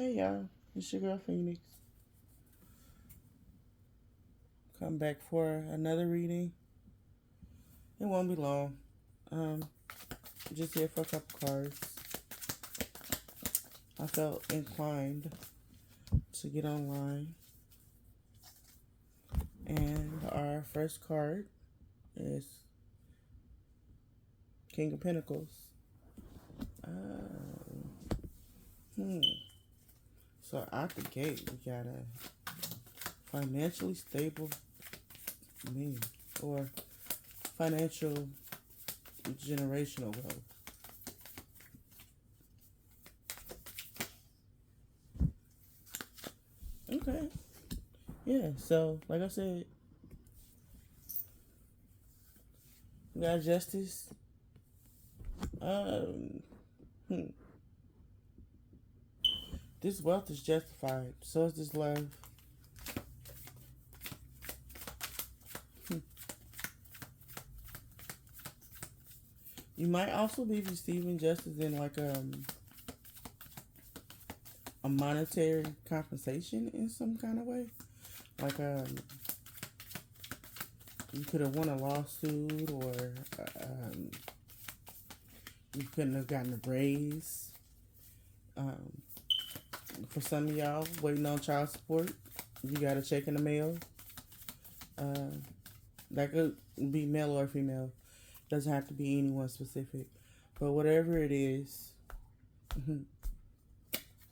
Hey y'all, it's your girl Phoenix. Come back for another reading. It won't be long. Um, just here for a couple cards. I felt inclined to get online. And our first card is King of Pentacles. Hmm. So out the gate, we got a financially stable man or financial generational wealth. Okay. Yeah, so like I said, we got justice. Um, hmm. This wealth is justified. So is this love. Hmm. You might also be receiving justice in like a monetary compensation in some kind of way. Like you could have won a lawsuit, or um, you couldn't have gotten a raise. Um, for some of y'all waiting on child support, you got a check in the mail. Uh, that could be male or female. Doesn't have to be anyone specific. But whatever it is,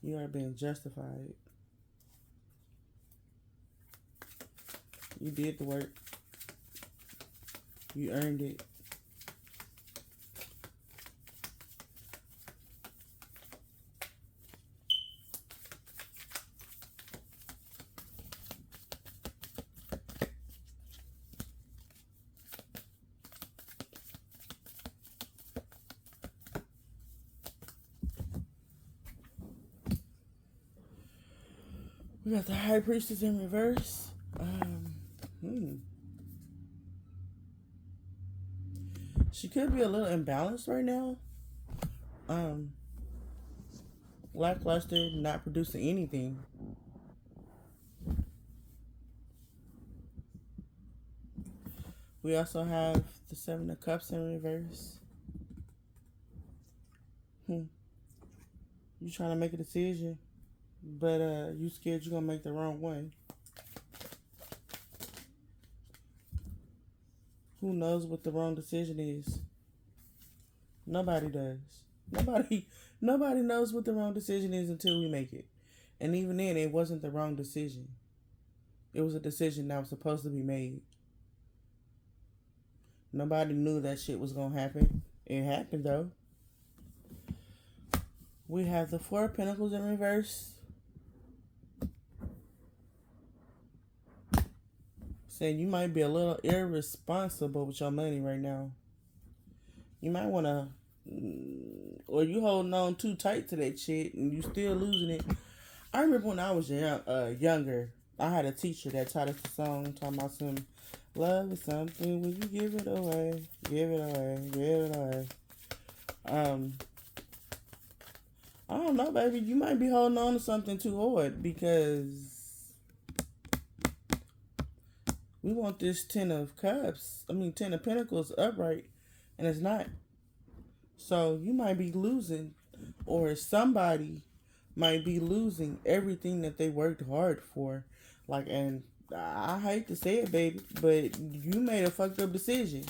you are being justified. You did the work. You earned it. We got the High Priestess in reverse. Hmm. She could be a little imbalanced right now. Um, Lackluster, not producing anything. We also have the Seven of Cups in reverse. You trying to make a decision, but you scared you're gonna make the wrong one. Who knows what the wrong decision is? Nobody does. Nobody nobody knows what the wrong decision is until we make it. And even then, it wasn't the wrong decision. It was a decision that was supposed to be made. Nobody knew that shit was gonna happen. It happened though. We have the Four of Pentacles in reverse. Saying you might be a little irresponsible with your money right now. You might want to, or you holding on too tight to that shit and you still losing it. I remember when I was younger, I had a teacher that taught us the song talking about some love is something when you give it away, give it away, give it away. I don't know, baby. You might be holding on to something too hard because we want this Ten of Pentacles upright, and it's not. So you might be losing, or somebody might be losing everything that they worked hard for. Like, and I hate to say it, baby, but you made a fucked up decision.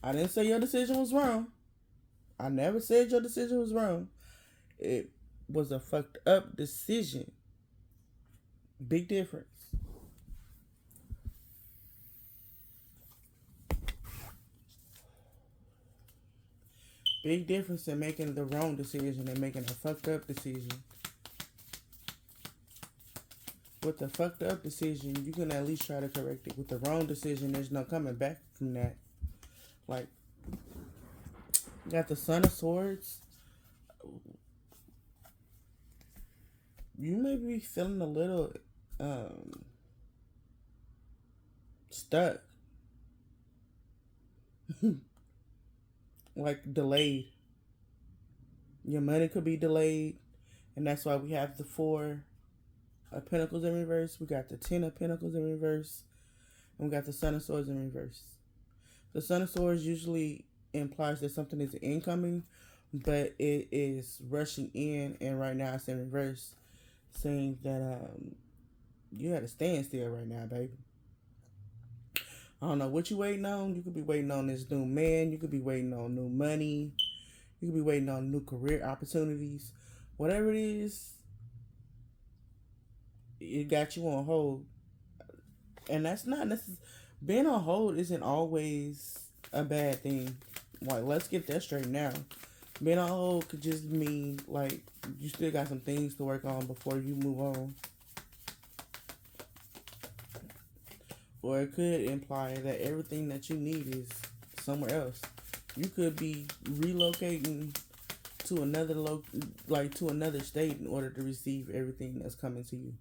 I didn't say your decision was wrong. I never said your decision was wrong. It was a fucked up decision. Big difference. Big difference in making the wrong decision and making a fucked up decision. With the fucked up decision, you can at least try to correct it. With the wrong decision, there's no coming back from that. Like, you got the Son of Swords. You may be feeling a little stuck. Like delayed. Your money could be delayed, and that's why we have the Four of Pentacles in reverse. We got the Ten of Pentacles in reverse, and we got the Son of Swords in reverse. The Son of Swords usually implies that something is incoming, but it is rushing in, and right now it's in reverse, saying that you had a standstill right now, baby. I don't know what you waiting on. You could be waiting on this new man. You could be waiting on new money. You could be waiting on new career opportunities. Whatever it is, it got you on hold. And that's not necessarily... Being on hold isn't always a bad thing. Like, let's get that straight now. Being on hold could just mean, like, you still got some things to work on before you move on. Or it could imply that everything that you need is somewhere else. You could be relocating to another to another state in order to receive everything that's coming to you.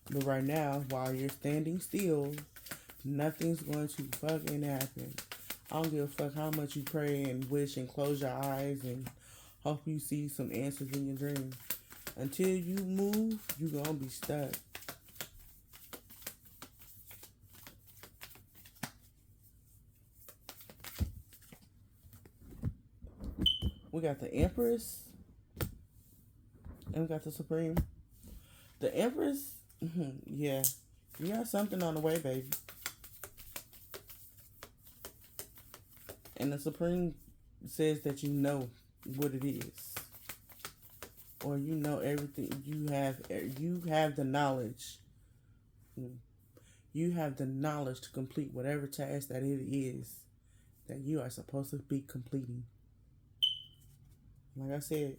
But right now, while you're standing still, nothing's going to fucking happen. I don't give a fuck how much you pray and wish and close your eyes and hope you see some answers in your dream. Until you move, you're gonna be stuck. We got the Empress, and we got the Supreme. The Empress, yeah, you got something on the way, baby. And the Supreme says that you know what it is, or you know everything. You have the knowledge. You have the knowledge to complete whatever task that it is that you are supposed to be completing. Like I said,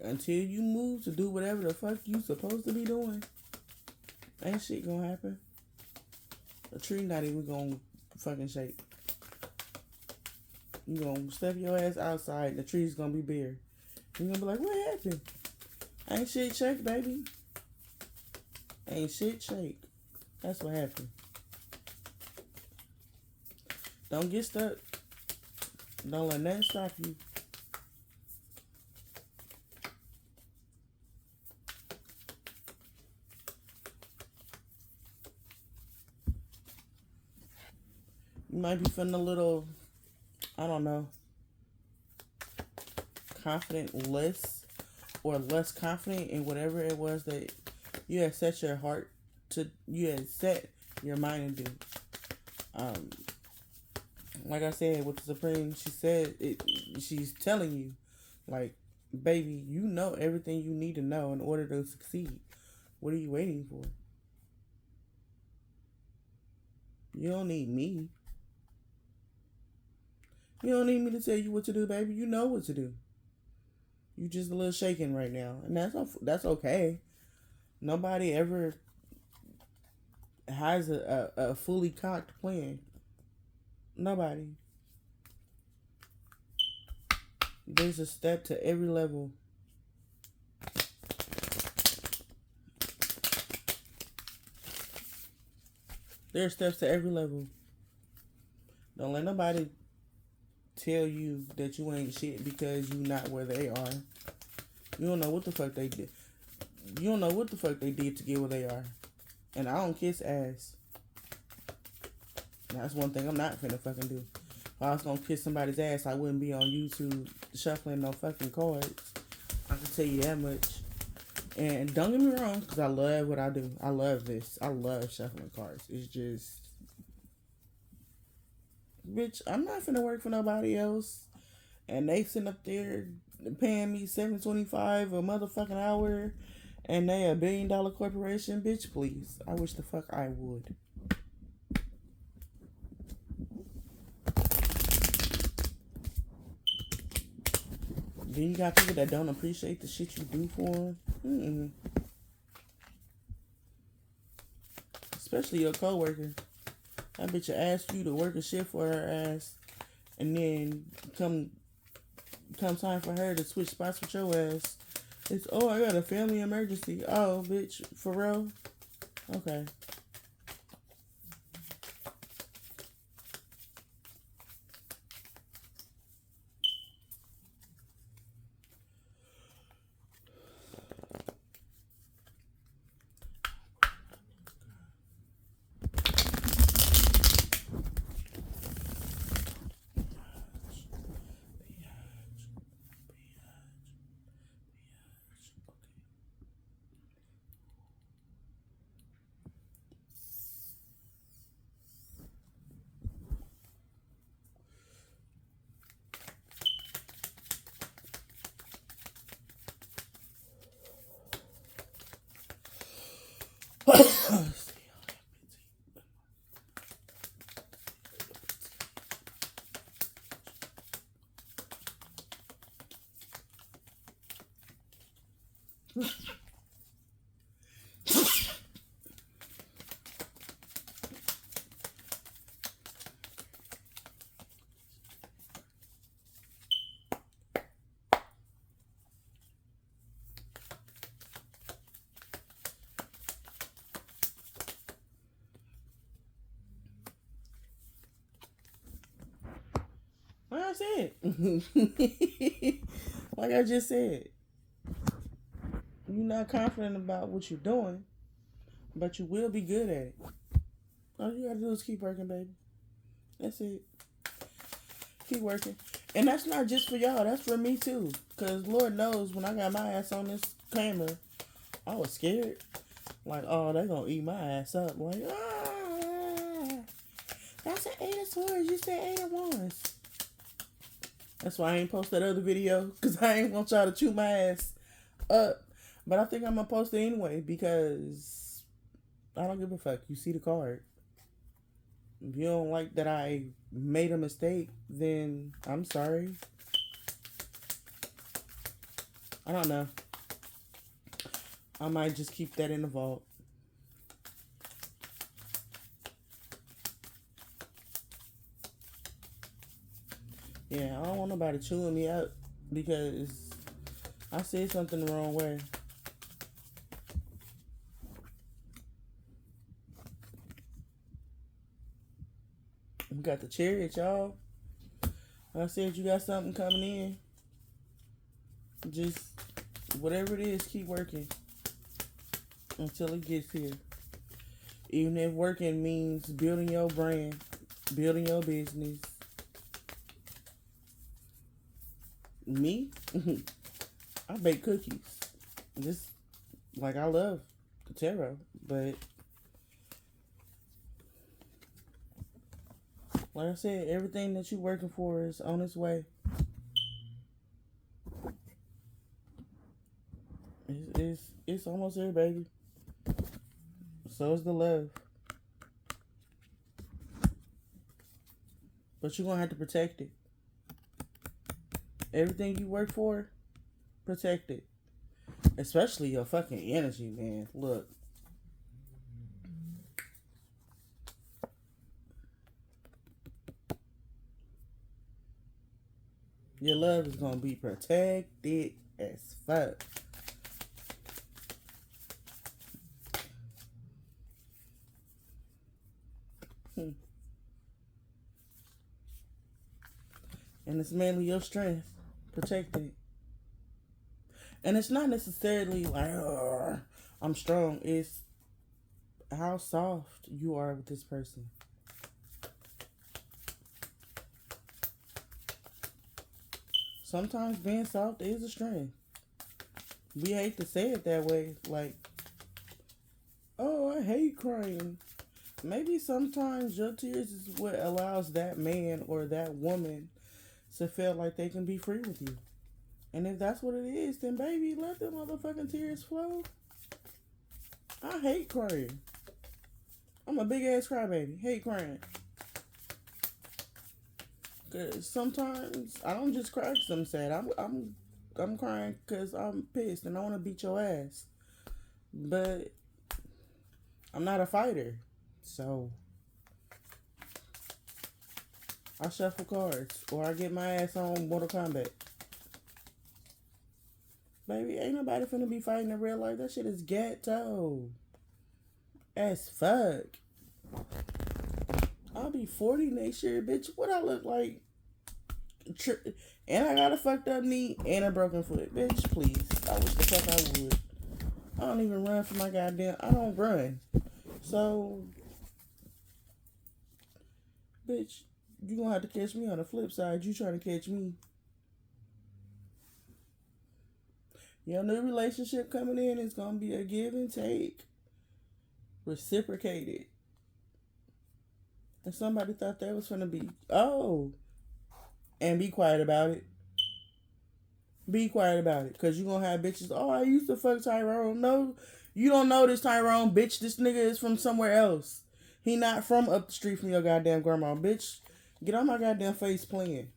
until you move to do whatever the fuck you supposed to be doing, ain't shit gonna happen. A tree not even gonna fucking shake. You gonna step your ass outside and the tree's gonna be bare. You gonna be like, what happened? Ain't shit shake, baby. Ain't shit shake. That's what happened. Don't get stuck. Don't let nothing stop you. You might be feeling a little, I don't know, confident less or less confident in whatever it was that you had set your heart to, you had set your mind to do. Like I said, with the Supreme, she said it. She's telling you, like, baby, you know everything you need to know in order to succeed. What are you waiting for? You don't need me. You don't need me to tell you what to do, baby. You know what to do. You just a little shaking right now, and that's okay. Nobody ever has a fully cocked plan. Nobody. There's a step to every level. There's steps to every level. Don't let nobody tell you that you ain't shit because you not where they are. You don't know what the fuck they did. You don't know what the fuck they did to get where they are. And I don't kiss ass. That's one thing I'm not finna fucking do. If I was gonna kiss somebody's ass, I wouldn't be on YouTube shuffling no fucking cards. I can tell you that much. And don't get me wrong, because I love what I do. I love this. I love shuffling cards. It's just, bitch, I'm not finna work for nobody else. And they sitting up there paying me $7.25 a motherfucking hour. And they a $1 billion corporation. Bitch, please. I wish the fuck I would. Then you got people that don't appreciate the shit you do for them. Especially your coworker. That bitch will ask you to work a shift for her ass, and then come time for her to switch spots with your ass. It's, oh, I got a family emergency. Oh, bitch, for real? Okay. Like I said, like I just said, you're not confident about what you're doing, but you will be good at it. All you gotta do is keep working, baby. That's it. Keep working. And that's not just for y'all, that's for me too. Because Lord knows when I got my ass on this camera, I was scared. Like, oh, they gonna eat my ass up. Like, that's an 8 of swords. You said 8 of wands. That's why I ain't post that other video. Because I ain't want y'all to chew my ass up. But I think I'm gonna post it anyway. Because I don't give a fuck. You see the card. If you don't like that I made a mistake, then I'm sorry. I don't know. I might just keep that in the vault. Yeah, I don't want nobody chewing me up because I said something the wrong way. We got the Chariot, y'all. I said you got something coming in. Just whatever it is, keep working until it gets here. Even if working means building your brand, building your business. Me? I bake cookies. Just like I love the tarot, but like I said, everything that you're working for is on its way. It's almost there, baby. So is the love. But you're gonna have to protect it. Everything you work for, protect it. Especially your fucking energy, man. Look. Your love is gonna be protected as fuck. And it's mainly your strength. Protecting it. And it's not necessarily like, I'm strong. It's how soft you are with this person. Sometimes being soft is a strength. We hate to say it that way. Like, oh, I hate crying. Maybe sometimes your tears is what allows that man or that woman to feel like they can be free with you. And if that's what it is, then baby, let the motherfucking tears flow. I hate crying. I'm a big ass crybaby. Hate crying. Cause sometimes I don't just cry because I'm sad. I'm crying because I'm pissed and I want to beat your ass. But I'm not a fighter, so I shuffle cards or I get my ass on Mortal Kombat. Baby, ain't nobody finna be fighting in real life. That shit is ghetto as fuck. I'll be 40 next year, bitch. What I look like? And I got a fucked up knee and a broken foot. Bitch, please. I wish the fuck I would. I don't even run for my goddamn... I don't run. So... Bitch, you gonna have to catch me on the flip side. You trying to catch me. Your new relationship coming in is gonna be a give and take. Reciprocated. And somebody thought that was gonna be... Oh... And be quiet about it. Be quiet about it. Because you're going to have bitches, oh, I used to fuck Tyrone. No, You don't know this Tyrone, bitch. This nigga is from somewhere else. He not from up the street from your goddamn grandma, bitch. Get on my goddamn face playing.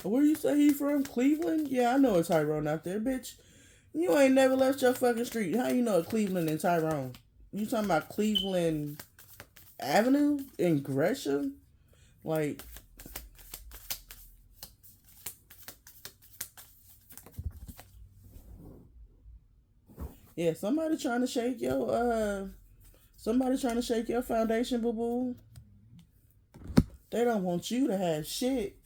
Where you say he from? Cleveland? Yeah, I know a Tyrone out there, bitch. You ain't never left your fucking street. How you know a Cleveland and Tyrone? You talking about Cleveland Avenue in Gresham? Like, yeah, somebody trying to shake your foundation, boo boo. They don't want you to have shit.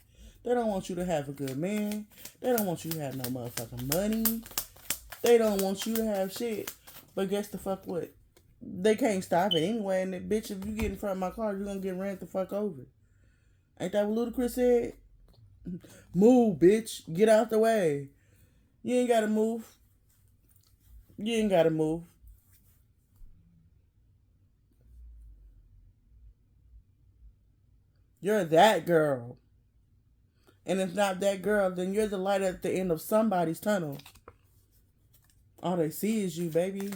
They don't want you to have a good man. They don't want you to have no motherfucking money. They don't want you to have shit. But guess the fuck what? They can't stop it anyway. And bitch, if you get in front of my car, you're gonna get ran the fuck over. Ain't that what Ludacris said? Move, bitch. Get out the way. You ain't gotta move. You ain't gotta move. You're that girl. And if not that girl, then you're the light at the end of somebody's tunnel. All they see is you, baby.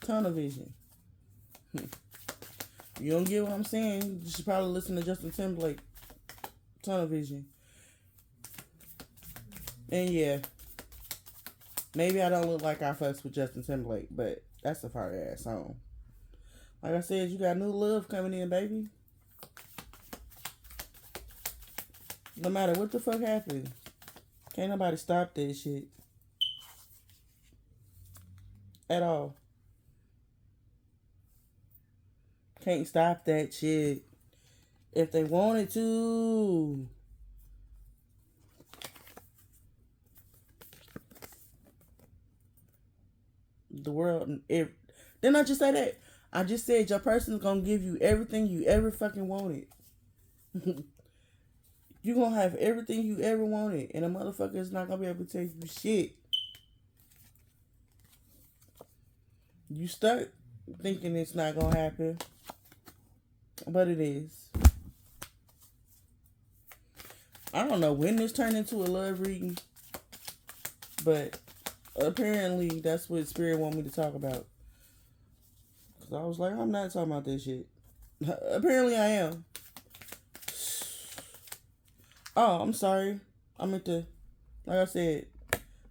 Tunnel vision. You don't get what I'm saying? You should probably listen to Justin Timberlake. Tunnel vision. And yeah, maybe I don't look like I fuss with Justin Timberlake, but that's a fire ass song. Like I said, you got new love coming in, baby. No matter what the fuck happens, can't nobody stop that shit. At all. Can't stop that shit. If they wanted to. The world, didn't I just say that? I just said your person's gonna give you everything you ever fucking wanted. You gonna have everything you ever wanted, and a motherfucker is not gonna be able to tell you shit. You stuck thinking it's not gonna happen, but it is. I don't know when this turned into a love reading, but apparently that's what Spirit want me to talk about. Cause I was like, I'm not talking about this shit. Apparently I am. Oh, I'm sorry. I meant to, like I said,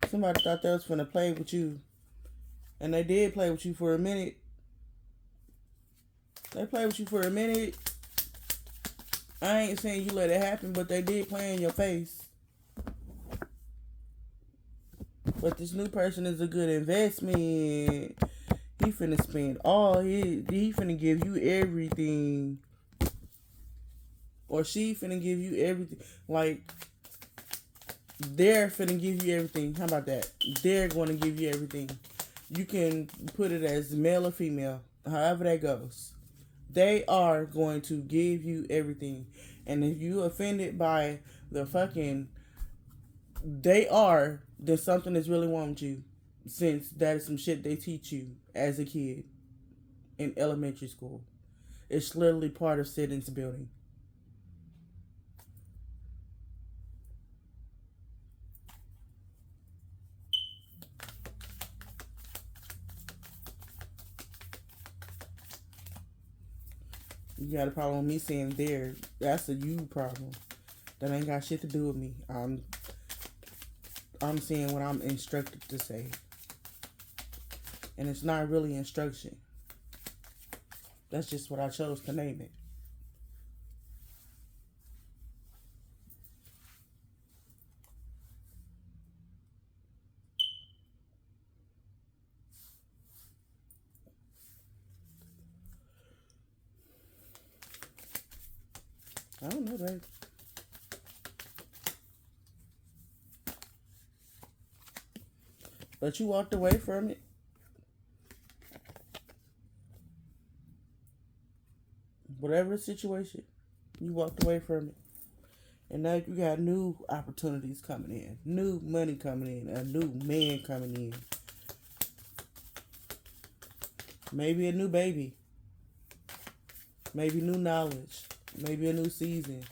somebody thought they was finna play with you. And they did play with you for a minute. They played with you for a minute. I ain't saying you let it happen, but they did play in your face. But this new person is a good investment. He finna spend all he finna give you everything. Or she finna give you everything. Like, they're finna give you everything. How about that? They're gonna give you everything. You can put it as male or female. However that goes. They are going to give you everything. And if you offended by the fucking they are, then something is really wrong with you. Since that is some shit they teach you as a kid in elementary school. It's literally part of sentence building. You got a problem with me saying there. That's a you problem. That ain't got shit to do with me. I'm saying what I'm instructed to say. And it's not really instruction. That's just what I chose to name it. I don't know, babe. But you walked away from it. Whatever situation, you walked away from it. And now you got new opportunities coming in. New money coming in. A new man coming in. Maybe a new baby. Maybe new knowledge. Maybe a new season.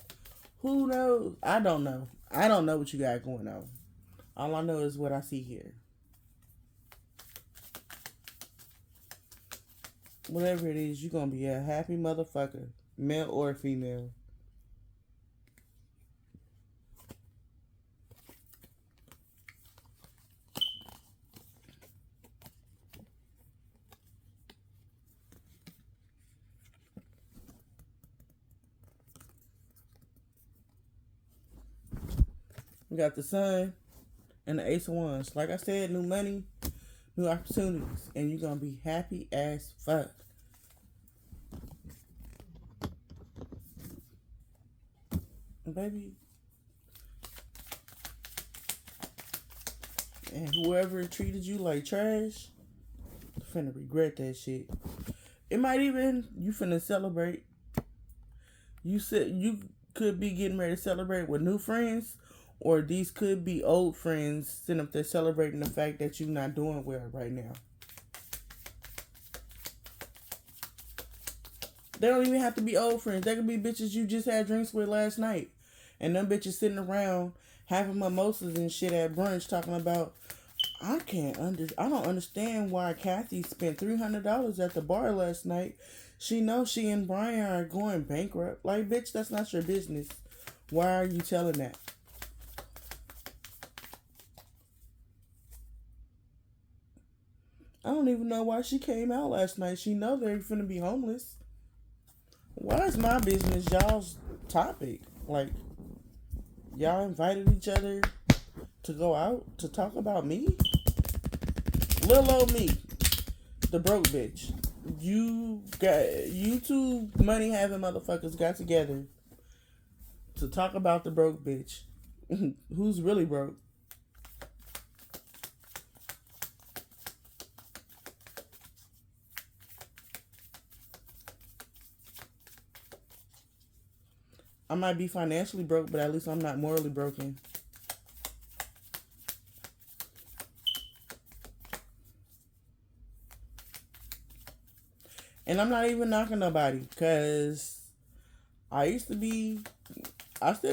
Who knows? I don't know. I don't know what you got going on. All I know is what I see here. Whatever it is, you're going to be a happy motherfucker. Male or female. We got the Sun and the Ace of Wands. Like I said, new money, new opportunities. And you're going to be happy as fuck. Baby. And whoever treated you like trash, finna regret that shit. It might even, you finna celebrate. You said you could be getting ready to celebrate with new friends, or these could be old friends sitting up there celebrating the fact that you're not doing well right now. They don't even have to be old friends. They could be bitches you just had drinks with last night. And them bitches sitting around having mimosas and shit at brunch talking about, I don't understand why Kathy spent $300 at the bar last night. She knows she and Brian are going bankrupt. Like, bitch, that's not your business. Why are you telling that? I don't even know why she came out last night. She know they're finna be homeless. Why is my business y'all's topic? Like, y'all invited each other to go out to talk about me? Little old me, the broke bitch. You two money having motherfuckers got together to talk about the broke bitch. Who's really broke? I might be financially broke, but at least I'm not morally broken. And I'm not even knocking nobody, because I still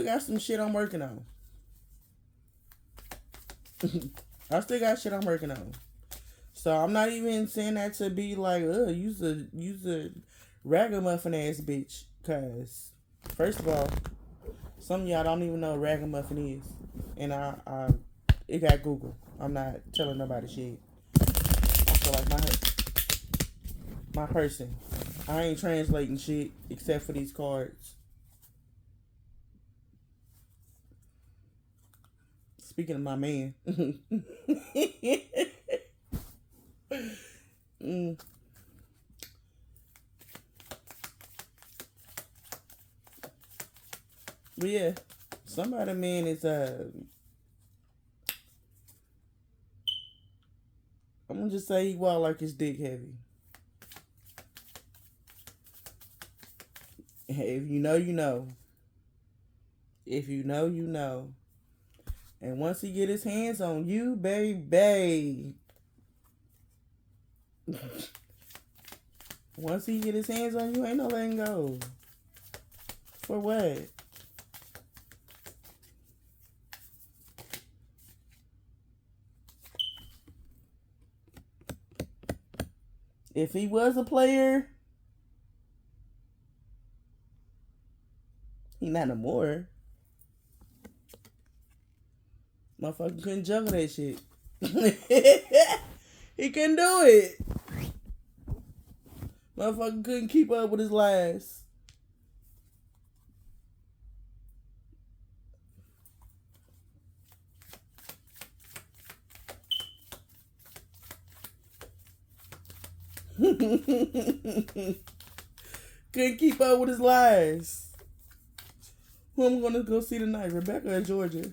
got some shit I'm working on. I still got shit I'm working on. So I'm not even saying that to be like, use a ragamuffin ass bitch. Because, first of all, some of y'all don't even know what ragamuffin is. And it got Google. I'm not telling nobody shit. I feel like my person. I ain't translating shit except for these cards. Speaking of my man. But yeah, somebody man is I'm gonna just say he walk like his dick heavy. If you know, you know. If you know, you know. And once he get his hands on you, baby. Once he get his hands on you, ain't no letting go. For what? If he was a player, he not no more. Motherfucker couldn't juggle that shit. He couldn't do it. Motherfucker couldn't keep up with his lies. Couldn't keep up with his lies. Who I'm gonna go see tonight, Rebecca or Georgia?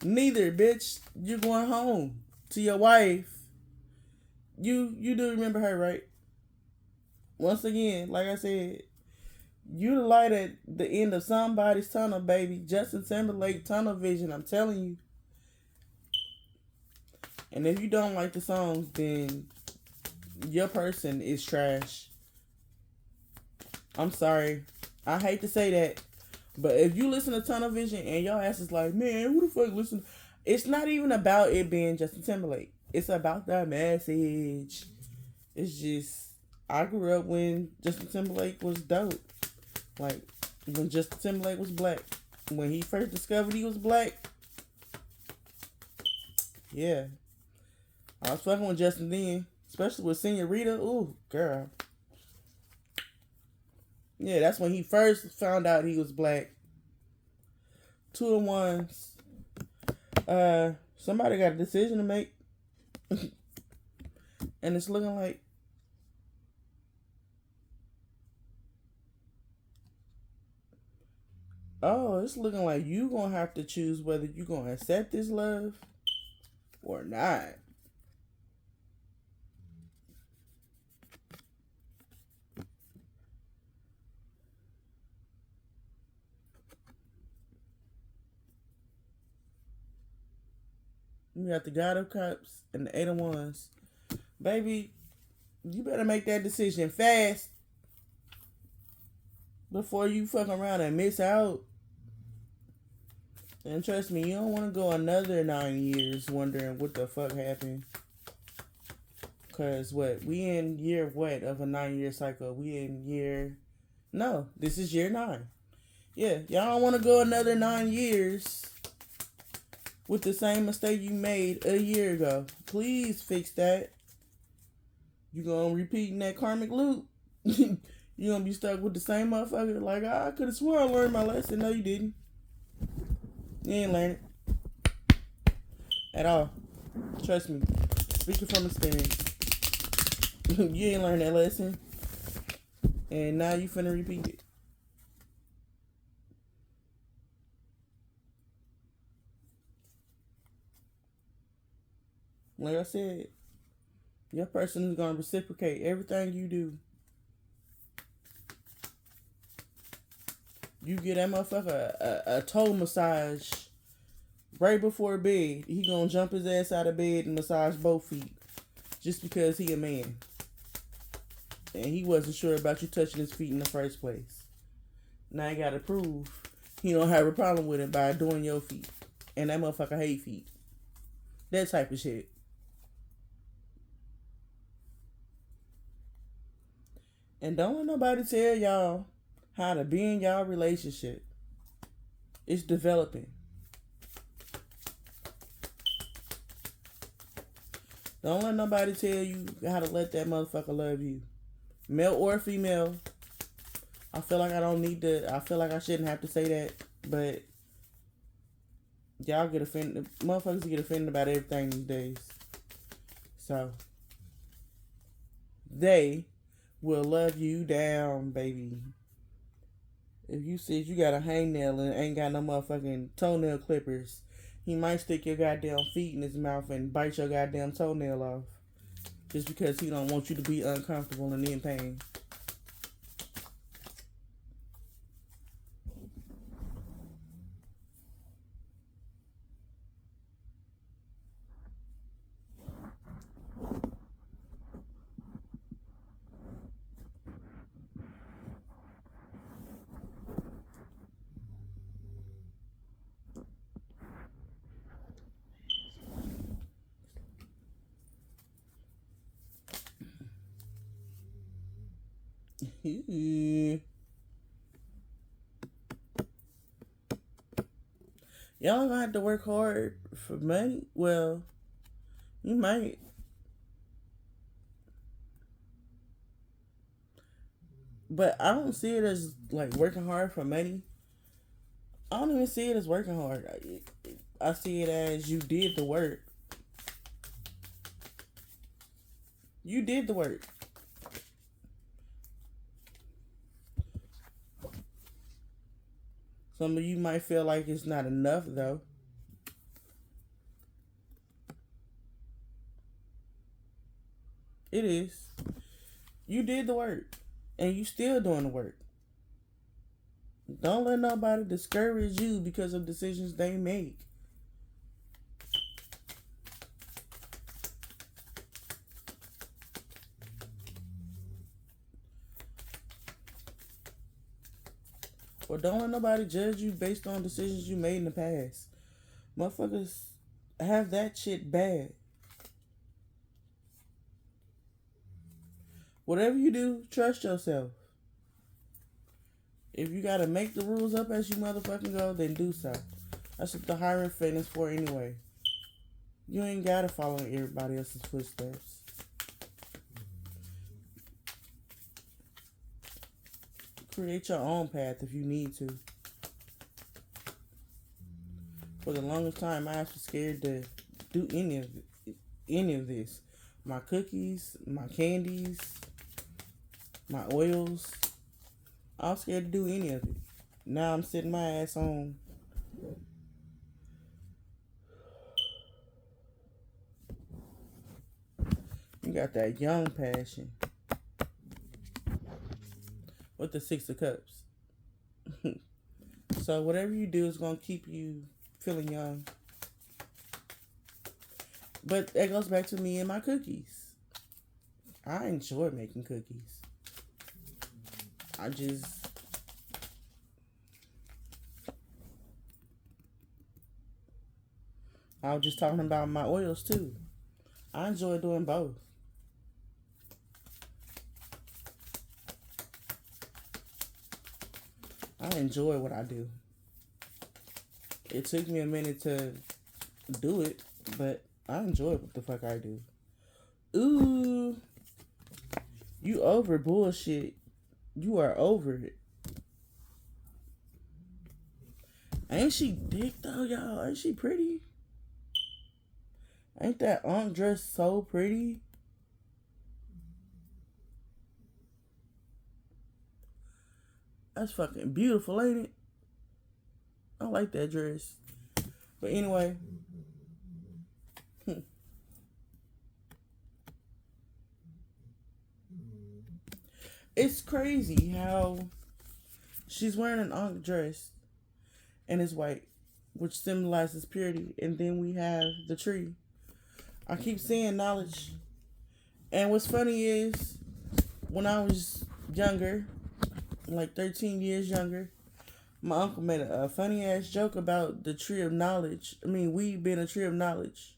Neither, bitch. You're going home to your wife. You do remember her, right? Once again, like I said, you the light at the end of somebody's tunnel, baby. Justin Timberlake tunnel vision, I'm telling you. And if you don't like the songs, then your person is trash. I'm sorry. I hate to say that. But if you listen to Tunnel Vision and your ass is like, man, who the fuck listen? It's not even about it being Justin Timberlake. It's about the message. It's just, I grew up when Justin Timberlake was dope. Like, when Justin Timberlake was black. When he first discovered he was black, yeah. I was fucking with Justin then. Especially with Senorita. Ooh, girl. Yeah, that's when he first found out he was black. 2-in-1s. Somebody got a decision to make. And it's looking like, oh, it's looking like you gonna have to choose whether you gonna accept this love or not. You got the God of Cups and the 8-of-Wands. Baby, you better make that decision fast before you fuck around and miss out. And trust me, you don't want to go another 9 years wondering what the fuck happened. Cause what? We in year what of a 9-year cycle? We in year... No, this is year 9. Yeah, y'all don't want to go another 9 years with the same mistake you made a year ago. Please fix that. You gonna repeat in that karmic loop. You gonna be stuck with the same motherfucker. Like, I could have sworn I learned my lesson. No, you didn't. You ain't learn it. At all. Trust me. Speaking from experience. You ain't learned that lesson. And now you finna repeat it. Like I said, your person is gonna reciprocate everything you do. You get that motherfucker a toe massage right before bed. He gonna jump his ass out of bed and massage both feet. Just because he a man. And he wasn't sure about you touching his feet in the first place. Now you gotta prove he don't have a problem with it by doing your feet. And that motherfucker hate feet. That type of shit. And don't let nobody tell y'all how to be in y'all relationship. It's developing. Don't let nobody tell you how to let that motherfucker love you. Male or female. I feel like I feel like I shouldn't have to say that, but y'all get offended. Motherfuckers get offended about everything these days. So, they will love you down, baby. If you said you got a hangnail and ain't got no motherfucking toenail clippers, he might stick your goddamn feet in his mouth and bite your goddamn toenail off. Just because he don't want you to be uncomfortable and in pain. Y'all gonna have to work hard for money? Well, you might. But I don't see it as like working hard for money. I don't even see it as working hard. I see it as you did the work. You did the work. Some of you might feel like it's not enough though. It is. You did the work. And you still doing the work. Don't let nobody discourage you because of decisions they make. Or don't let nobody judge you based on decisions you made in the past. Motherfuckers have that shit bad. Whatever you do, trust yourself. If you gotta make the rules up as you motherfucking go, then do so. That's what the hiring fan is for anyway. You ain't gotta follow in everybody else's footsteps. Create your own path if you need to. For the longest time, I was scared to do any of this. My cookies, my candies, my oils. I was scared to do any of it. Now I'm sitting my ass on. You got that young passion with the Six of Cups. So whatever you do is going to keep you feeling young. But that goes back to me and my cookies. I enjoy making cookies. I was just talking about my oils too. I enjoy doing both. I enjoy what I do. It took me a minute to do it, but I enjoy what the fuck I do. Ooh, you over bullshit. You are over it. Ain't she thick though, y'all? Ain't she pretty? Ain't that aunt dress so pretty? That's fucking beautiful, ain't it? I like that dress. But anyway. It's crazy how she's wearing an aunt dress and it's white, which symbolizes purity. And then we have the tree. I keep saying knowledge. And what's funny is, when I was younger, like 13 years younger, my uncle made a funny ass joke about the tree of knowledge. I mean, weed being a tree of knowledge.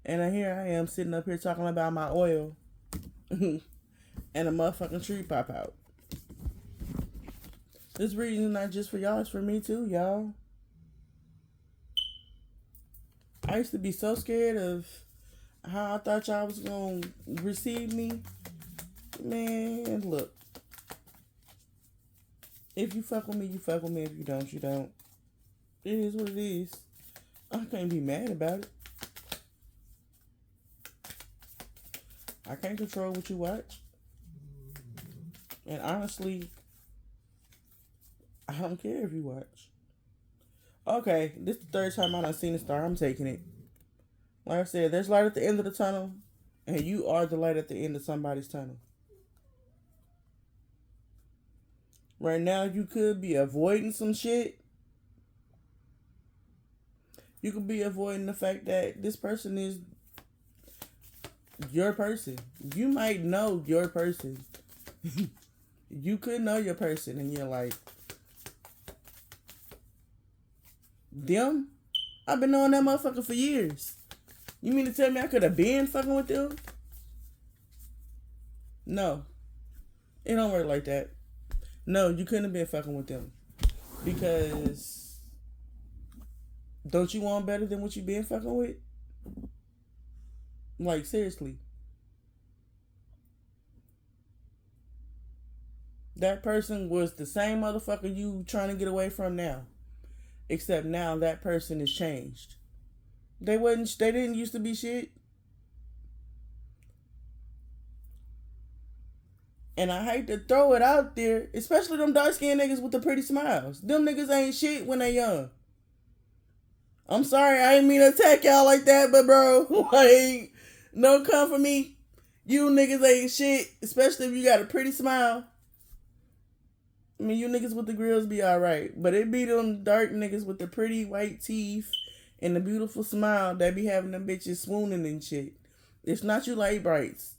And here I am sitting up here talking about my oil. And a motherfucking tree pop out. This reading is not just for y'all, it's for me too, y'all. I used to be so scared of how I thought y'all was gonna receive me. Man, look. If you fuck with me, you fuck with me. If you don't, you don't. It is what it is. I can't be mad about it. I can't control what you watch. And honestly, I don't care if you watch. Okay, this is the third time I done seen a star. I'm taking it. Like I said, there's light at the end of the tunnel, and you are the light at the end of somebody's tunnel. Right now, you could be avoiding some shit. You could be avoiding the fact that this person is your person. You might know your person. You could know your person, and you're like, them? I've been knowing that motherfucker for years. You mean to tell me I could have been fucking with them? No. It don't work like that. No, you couldn't have been fucking with them. Because don't you want better than what you been fucking with? Like, seriously. That person was the same motherfucker you trying to get away from now. Except now that person is changed. They didn't used to be shit. And I hate to throw it out there, especially them dark-skinned niggas with the pretty smiles. Them niggas ain't shit when they young. I'm sorry, I didn't mean to attack y'all like that, but bro, like, don't come for me. You niggas ain't shit, especially if you got a pretty smile. I mean, you niggas with the grills be alright, but it be them dark niggas with the pretty white teeth and the beautiful smile that be having them bitches swooning and shit. It's not you light brights.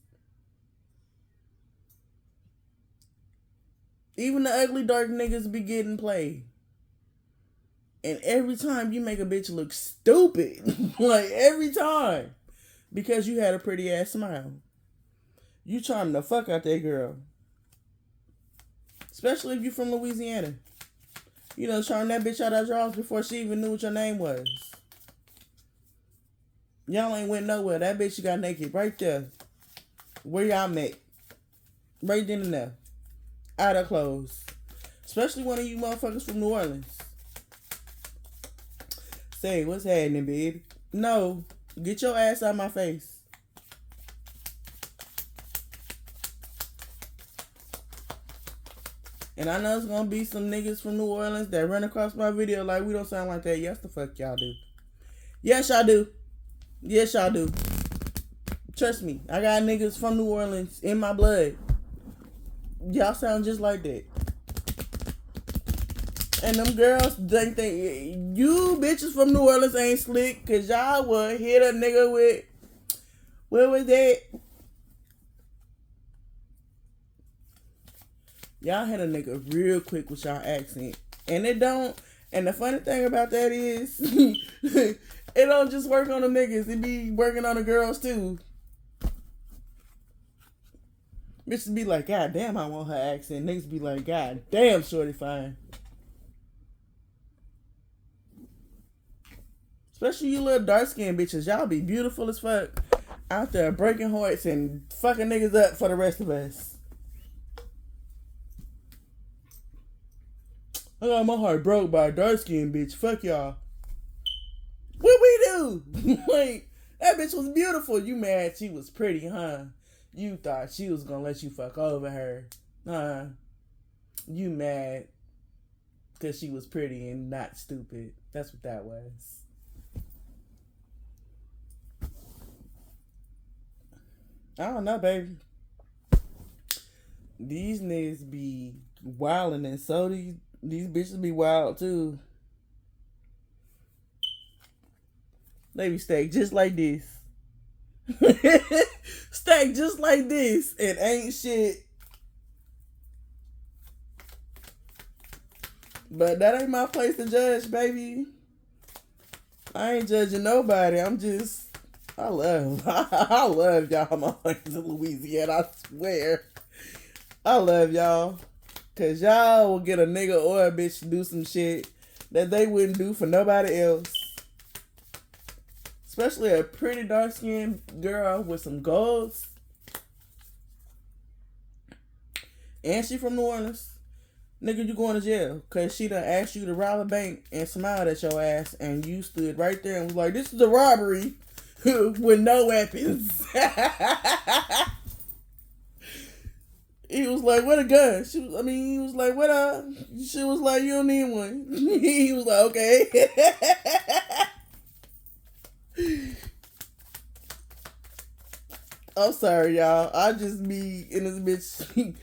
Even the ugly dark niggas be getting played. And every time you make a bitch look stupid. Like every time. Because you had a pretty ass smile. You charm the fuck out that girl. Especially if you from Louisiana. You know, charm that bitch out of drawers before she even knew what your name was. Y'all ain't went nowhere. That bitch got naked right there. Where y'all met. Right then and there. Out of clothes. Especially one of you motherfuckers from New Orleans. Say, what's happening, baby? No. Get your ass out of my face. And I know it's gonna be some niggas from New Orleans that run across my video like we don't sound like that. Yes, the fuck y'all do. Yes, y'all do. Yes, y'all do. Trust me, I got niggas from New Orleans in my blood. Y'all sound just like that. And them girls think you bitches from New Orleans ain't slick, cause y'all would hit a nigga with, where was that? Y'all hit a nigga real quick with y'all accent. And it don't, and the funny thing about that is, it don't just work on the niggas, it be working on the girls too. Bitches be like, God damn, I want her accent. Niggas be like, God damn, shorty fine. Especially you little dark skinned bitches. Y'all be beautiful as fuck. Out there breaking hearts and fucking niggas up for the rest of us. I got my heart broke by a dark skinned bitch. Fuck y'all. What we do? Like, that bitch was beautiful. You mad she was pretty, huh? You thought she was gonna let you fuck over her. You mad because she was pretty and not stupid. That's what that was. I don't know, baby. These niggas be wildin', and so these bitches be wild too. They be stacked just like this. Stacked just like this. It ain't shit. But that ain't my place to judge, baby. I ain't judging nobody. I'm just, I love y'all motherfuckers in Louisiana, I swear. I love y'all. Cause y'all will get a nigga or a bitch to do some shit that they wouldn't do for nobody else. Especially a pretty dark-skinned girl with some golds. And she from New Orleans. Nigga, you going to jail. Cause she done asked you to rob a bank and smiled at your ass. And you stood right there and was like, this is a robbery with no weapons. He was like, what a gun? He was like, what a... She was like, you don't need one. He was like, okay. I'm sorry, y'all. I just be in this bitch.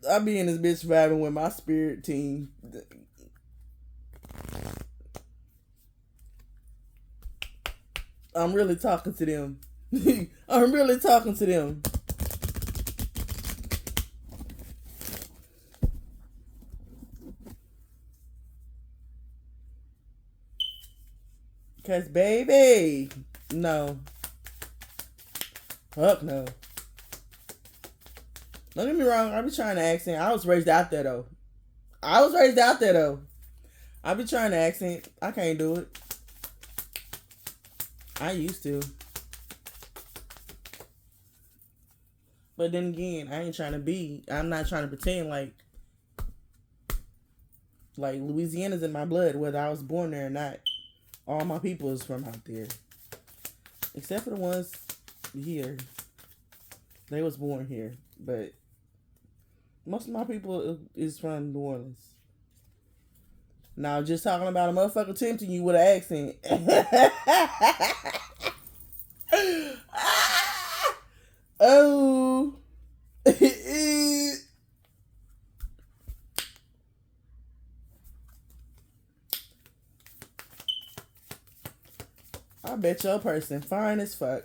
I be in this bitch vibing with my spirit team. I'm really talking to them. I'm really talking to them. Cause baby, no. Fuck no. Don't get me wrong, I be trying to accent. I was raised out there though. I be trying to accent. I can't do it. I used to. But then again, I'm not trying to pretend like Louisiana's in my blood, whether I was born there or not. All my people is from out there. Except for the ones here. They was born here. But most of my people is from New Orleans. Now, just talking about a motherfucker tempting you with an accent. Oh. I bet your person fine as fuck.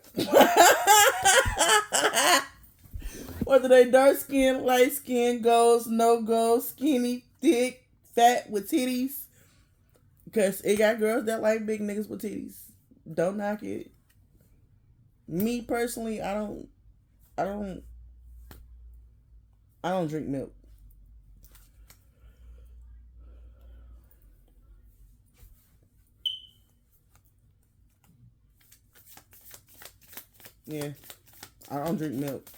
What Whether they dark skin, light skin, goals, no goals, skinny, thick, fat with titties. Because it got girls that like big niggas with titties. Don't knock it. Me personally, I don't, I don't drink milk. Yeah, I don't drink milk,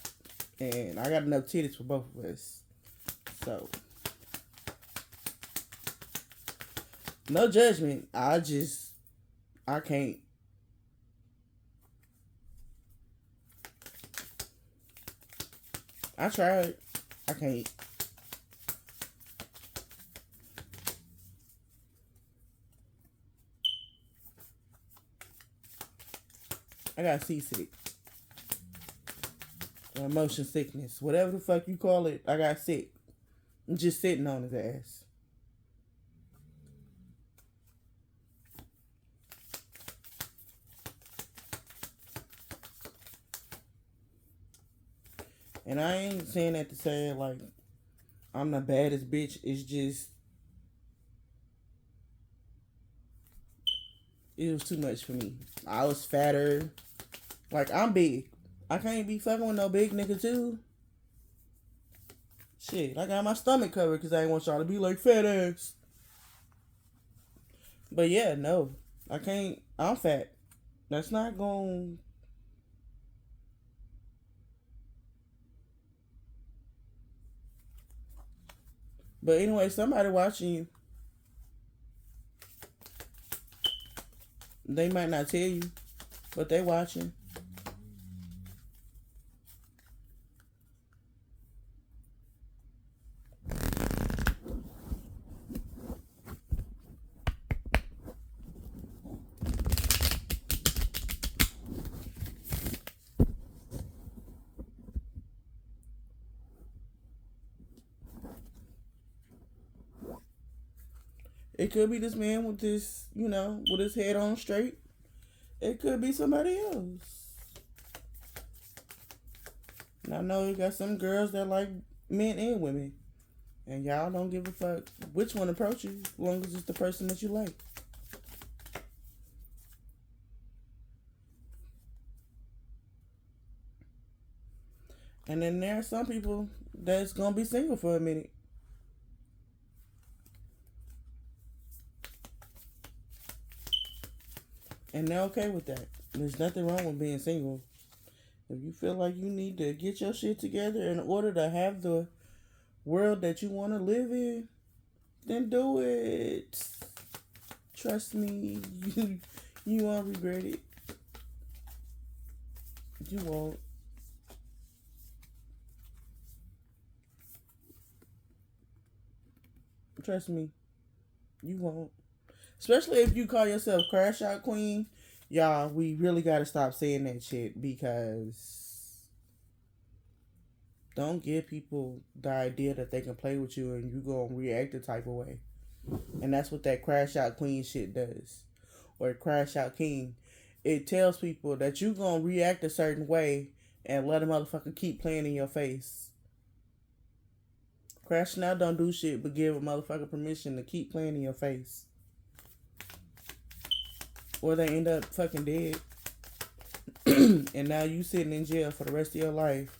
and I got enough titties for both of us. So, no judgment. I can't. I tried. I can't. I got seasick. Or motion sickness. Whatever the fuck you call it, I got sick. I'm just sitting on his ass. And I ain't saying that to say like I'm the baddest bitch. It's just it was too much for me. I was fatter. Like I'm big. I can't be fucking with no big nigga too. Shit, I got my stomach covered because I ain't want y'all to be like fat ass. But yeah, no, I can't. I'm fat. That's not going. But anyway, somebody watching you. They might not tell you, but they watching. It could be this man with this, with his head on straight. It could be somebody else. And I know you got some girls that like men and women. And y'all don't give a fuck which one approach you, as long as it's the person that you like. And then there are some people that's gonna be single for a minute. And they're okay with that. There's nothing wrong with being single. If you feel like you need to get your shit together in order to have the world that you want to live in, then do it. Trust me, you won't regret it. You won't. Trust me, you won't. Especially if you call yourself Crash Out Queen. Y'all, we really gotta stop saying that shit because don't give people the idea that they can play with you and you gonna react the type of way. And that's what that Crash Out Queen shit does. Or Crash Out King. It tells people that you gonna react a certain way and let a motherfucker keep playing in your face. Crashing out don't do shit but give a motherfucker permission to keep playing in your face. Or they end up fucking dead. And now you sitting in jail for the rest of your life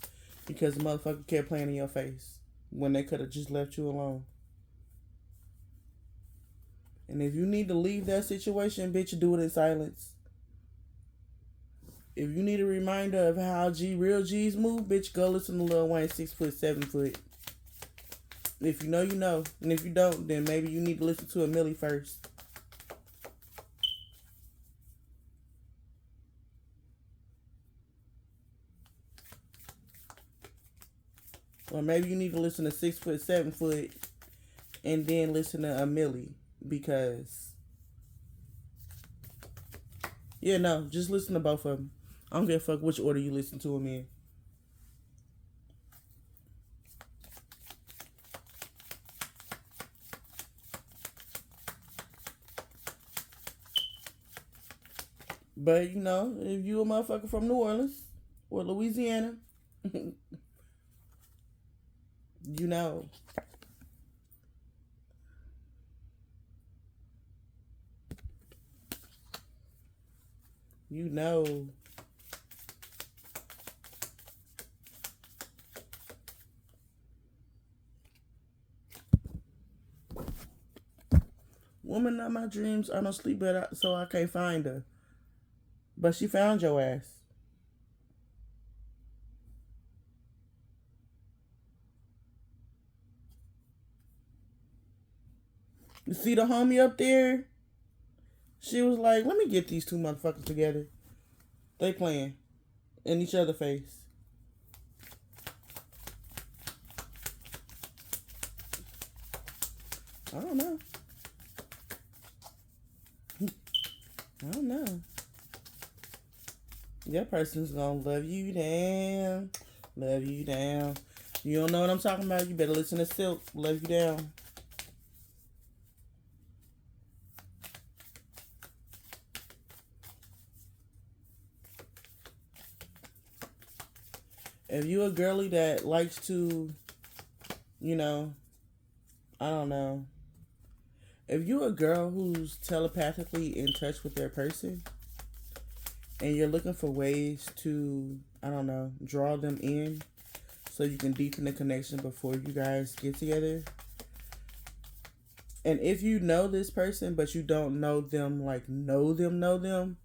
because the motherfucker kept playing in your face when they could have just left you alone. And if you need to leave that situation, bitch, do it in silence. If you need a reminder of how real G's move, bitch, go listen to Lil Wayne 6 foot, 7 foot. If you know, you know. And if you don't, then maybe you need to listen to a Millie first. Or maybe you need to listen to 6 foot, 7 foot, and then listen to a Millie. Because, yeah, no, just listen to both of them. I don't give a fuck which order you listen to them in. But, if you a motherfucker from New Orleans or Louisiana, You know. You know. Woman, not my dreams. I don't sleep better, so I can't find her. But she found your ass. You see the homie up there? She was like, let me get these two motherfuckers together. They playing in each other's face. I don't know. I don't know. That person's gonna love you down. Love you down. You don't know what I'm talking about? You better listen to Silk. Love you down. If you a girly that likes to, you know, I don't know. If you a girl who's telepathically in touch with their person and you're looking for ways to, I don't know, draw them in so you can deepen the connection before you guys get together. And if you know this person but you don't know them, like know them,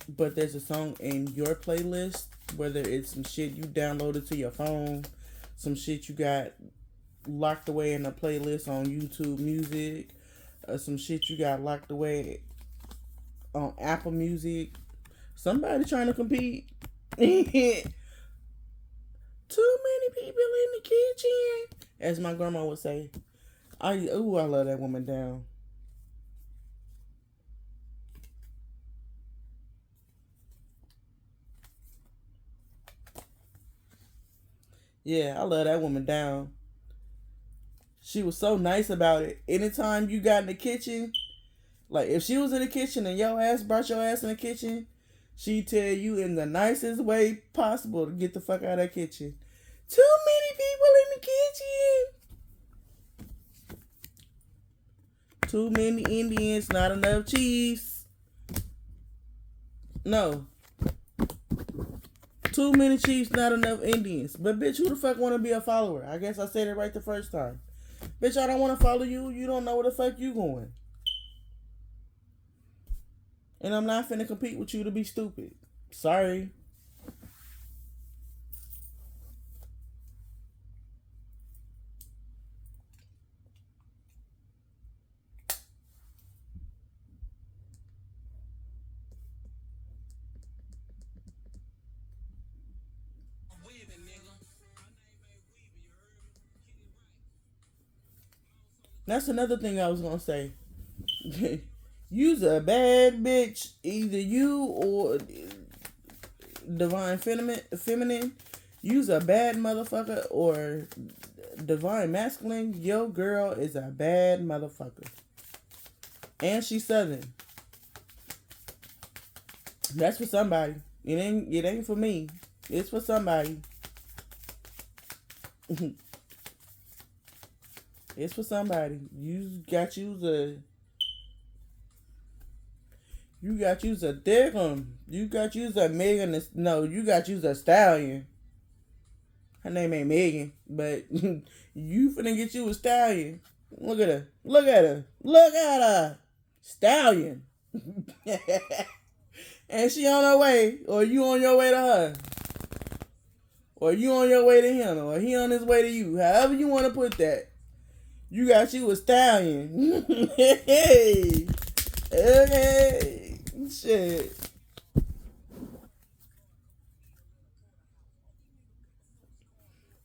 but there's a song in your playlist, whether it's some shit you downloaded to your phone, some shit you got locked away in a playlist on YouTube Music, some shit you got locked away on Apple Music. Somebody trying to compete. Too many people in the kitchen, as my grandma would say. I love that woman down. Yeah, I love that woman down. She was so nice about it. Anytime you got in the kitchen, like if she was in the kitchen and your ass brought your ass in the kitchen, she'd tell you in the nicest way possible to get the fuck out of that kitchen. Too many people in the kitchen. Too many Indians, not enough Chiefs. No. Too many Chiefs, not enough Indians. But bitch, who the fuck want to be a follower? I guess I said it right the first time. Bitch, I don't want to follow you. You don't know where the fuck you going. And I'm not finna compete with you to be stupid. Sorry. That's another thing I was gonna say. You's a bad bitch. Either you or Divine Feminine. You's a bad motherfucker, or Divine Masculine. Your girl is a bad motherfucker. And she's Southern. That's for somebody. It ain't for me. It's for somebody. It's for somebody. You got you's a Diggum. You got you's a Megan. No, you got you's a Stallion. Her name ain't Megan, but you finna get you a Stallion. Look at her. Look at her. Look at her. Stallion. And she on her way, or you on your way to her, or you on your way to him, or he on his way to you. However you want to put that. You got you a Stallion. Hey. Okay. Shit.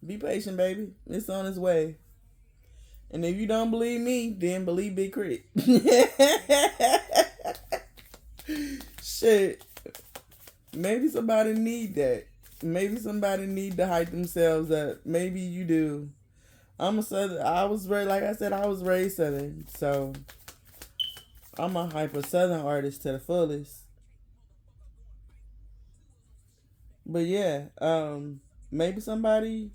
Be patient, baby. It's on its way. And if you don't believe me, then believe Big Crit. Shit. Maybe somebody need that. Maybe somebody need to hype themselves up. Maybe you do. I'm a Southern. I was raised, like I said, I was raised Southern. So I'm a hyper Southern artist to the fullest. But yeah, maybe somebody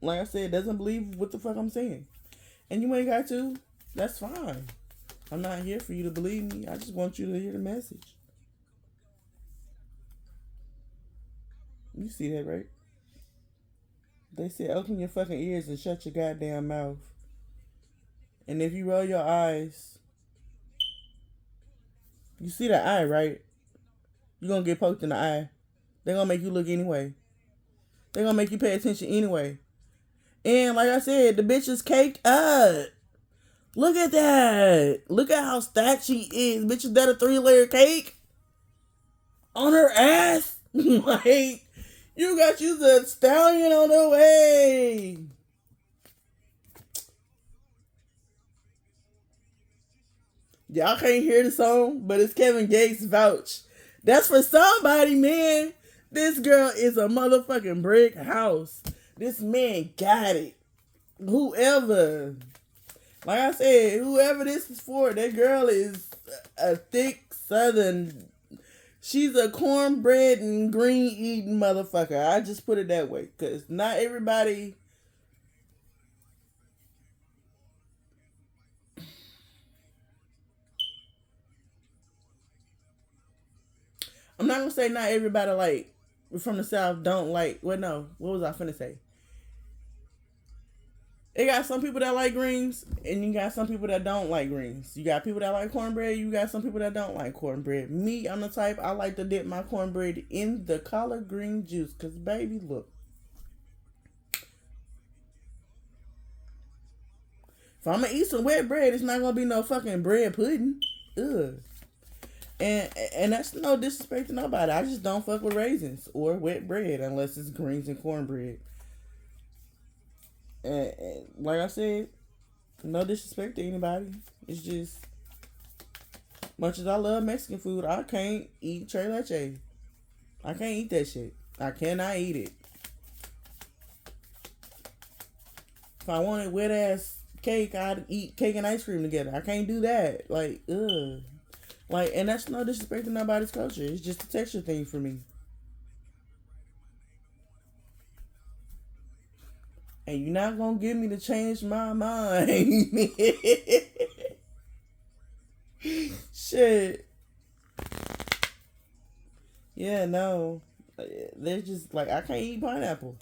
like I said, doesn't believe what the fuck I'm saying. And you ain't got to. That's fine. I'm not here for you to believe me. I just want you to hear the message. You see that, right? They said open your fucking ears and shut your goddamn mouth. And if you roll your eyes, you see the eye, right? You're gonna get poked in the eye. They're gonna make you look anyway. They're gonna make you pay attention anyway. And like I said, the bitch is caked up. Look at that. Look at how stacked she is. Bitch, is that a 3-layer cake? On her ass? Like, you got you the stallion on the way. Y'all can't hear the song, but it's Kevin Gates' Vouch. That's for somebody, man. This girl is a motherfucking brick house. This man got it. Whoever. Like I said, whoever this is for, that girl is a thick southern. She's a cornbread and green eating motherfucker. I just put it that way. Because not everybody. I'm not going to say not everybody like from the South don't like. Well, no. What was I finna say? It got some people that like greens, and you got some people that don't like greens. You got people that like cornbread, you got some people that don't like cornbread. Me, I'm the type, I like to dip my cornbread in the collard green juice. Because, baby, look. If I'm going to eat some wet bread, it's not going to be no fucking bread pudding. Ugh. And that's no disrespect to nobody. I just don't fuck with raisins or wet bread unless it's greens and cornbread. And like I said, no disrespect to anybody. It's just, much as I love Mexican food, I can't eat tres leche. I can't eat that shit. I cannot eat it. If I wanted wet ass cake, I'd eat cake and ice cream together. I can't do that. Like, ugh. Like, and that's no disrespect to nobody's culture. It's just a texture thing for me. And you're not gonna get me to change my mind. Shit. Yeah, no. They're just like, I can't eat pineapple.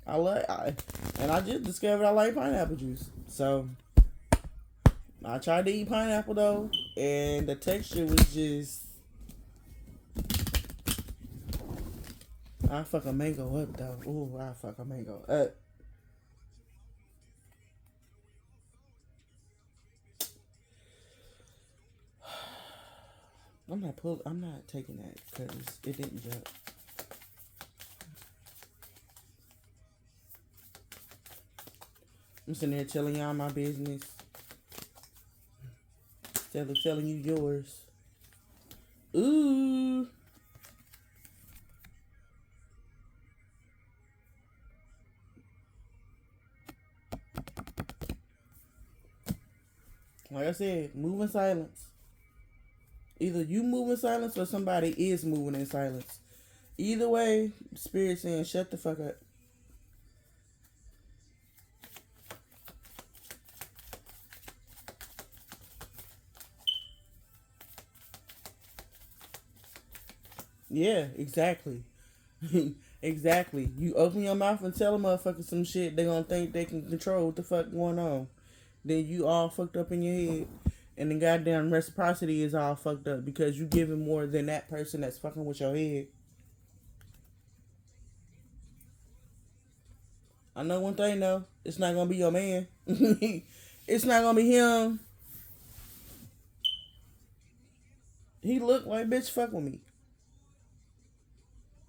And I just discovered I like pineapple juice. So I tried to eat pineapple though, and the texture was just. I fuck a mango up though. Ooh, I fuck a mango up. I'm not taking that because it didn't jump. I'm sitting there telling y'all my business. Instead of telling you yours. Ooh. Like I said, move in silence. Either you move in silence or somebody is moving in silence. Either way, Spirit saying shut the fuck up. Yeah, exactly. Exactly. You open your mouth and tell a motherfucker some shit, they gonna think they can control what the fuck going on. Then you all fucked up in your head. And the goddamn reciprocity is all fucked up because you giving more than that person that's fucking with your head. I know one thing though. It's not gonna be your man. It's not gonna be him. He looked like, bitch, fuck with me.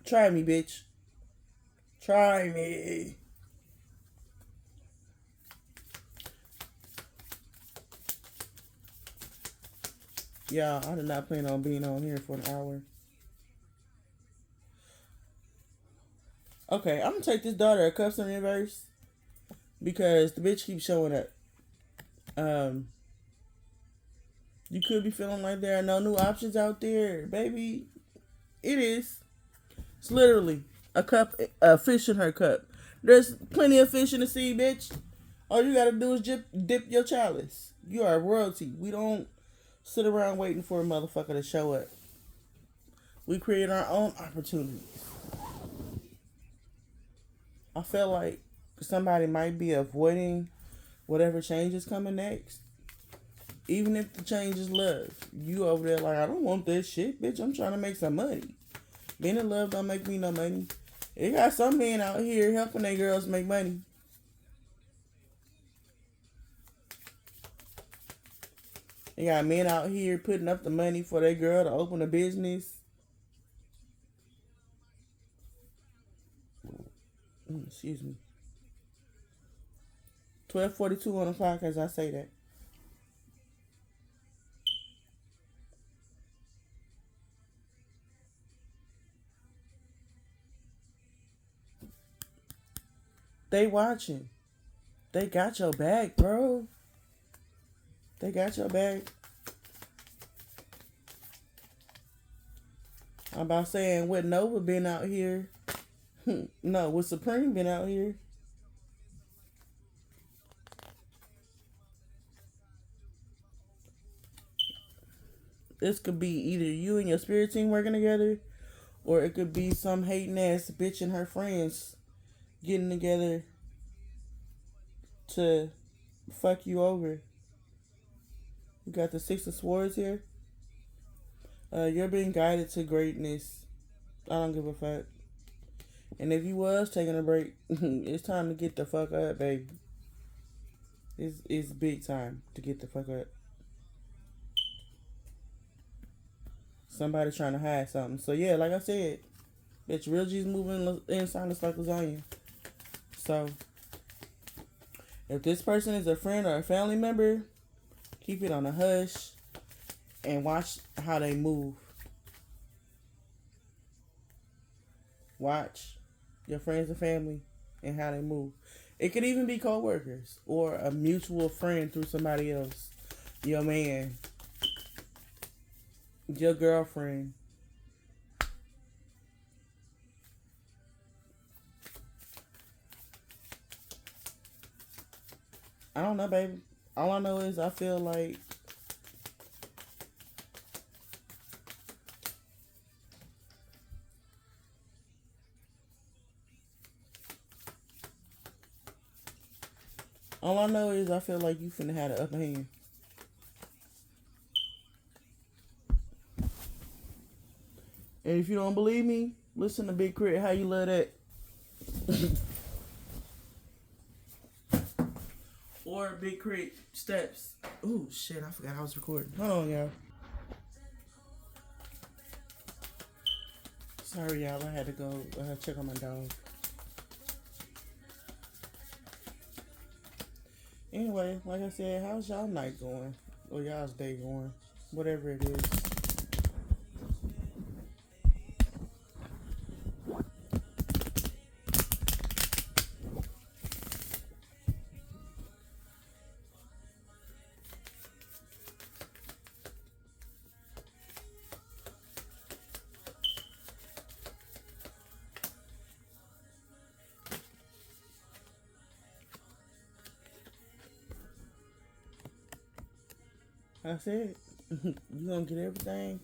Try me, bitch. Try me. Yeah, I did not plan on being on here for an hour. Okay, I'm gonna take this daughter a cups in reverse because the bitch keeps showing up. Um, you could be feeling like there are no new options out there, baby. It is. It's literally a cup, a fish in her cup. There's plenty of fish in the sea, bitch. All you gotta do is dip your chalice. You are royalty. We don't sit around waiting for a motherfucker to show up. We create our own opportunities. I feel like somebody might be avoiding whatever change is coming next. Even if the change is love. You over there like, I don't want this shit, bitch. I'm trying to make some money. Being in love don't make me no money. It got some men out here helping their girls make money. They got men out here putting up the money for their girl to open a business. Excuse me. 12:42 on the clock as I say that. They watching. They got your back, bro. They got your back. I'm about saying with Nova been out here. No, with Supreme been out here. This could be either you and your spirit team working together, or it could be some hating ass bitch and her friends getting together to fuck you over. We got the Six of Swords here. You're being guided to greatness. I don't give a fuck. And if you was taking a break, it's time to get the fuck up, baby. It's big time to get the fuck up. Somebody trying to hide something. So yeah, like I said, bitch, real G's moving in silence like lasagna. So if this person is a friend or a family member, keep it on a hush and watch how they move. Watch your friends and family and how they move. It could even be co-workers or a mutual friend through somebody else. Your man, your girlfriend. I don't know, baby. All I know is I feel like you finna have the upper hand. And if you don't believe me, listen to Big Crit. How you love that? Or Big Crit Steps. Ooh, shit, I forgot I was recording. Hold on, y'all. Sorry, y'all. I had to go check on my dog. Anyway, like I said, how's y'all night going? Or y'all's day going? Whatever it is. I said, you're going to get everything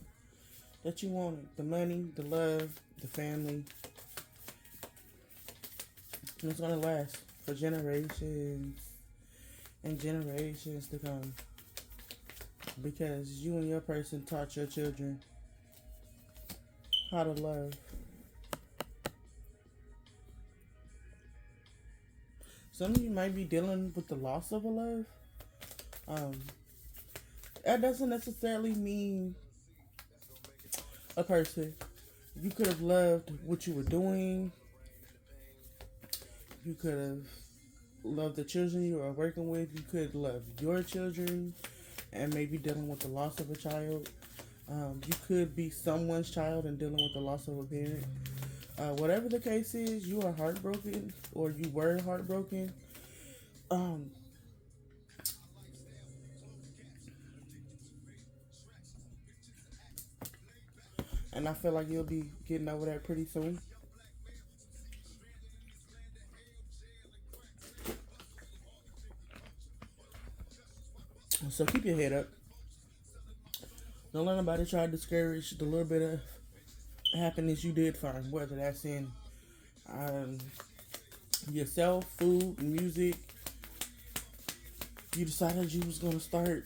that you wanted. The money, the love, the family. And it's going to last for generations and generations to come. Because you and your person taught your children how to love. Some of you might be dealing with the loss of a love. That doesn't necessarily mean a person. You could have loved what you were doing. You could have loved the children you are working with. You could love your children and maybe dealing with the loss of a child. You could be someone's child and dealing with the loss of a parent. Whatever the case is, you are heartbroken or you were heartbroken. And I feel like you'll be getting over that pretty soon. So keep your head up. Don't let nobody try to discourage the little bit of happiness you did find, whether that's in um, yourself, food, music. You decided you was gonna start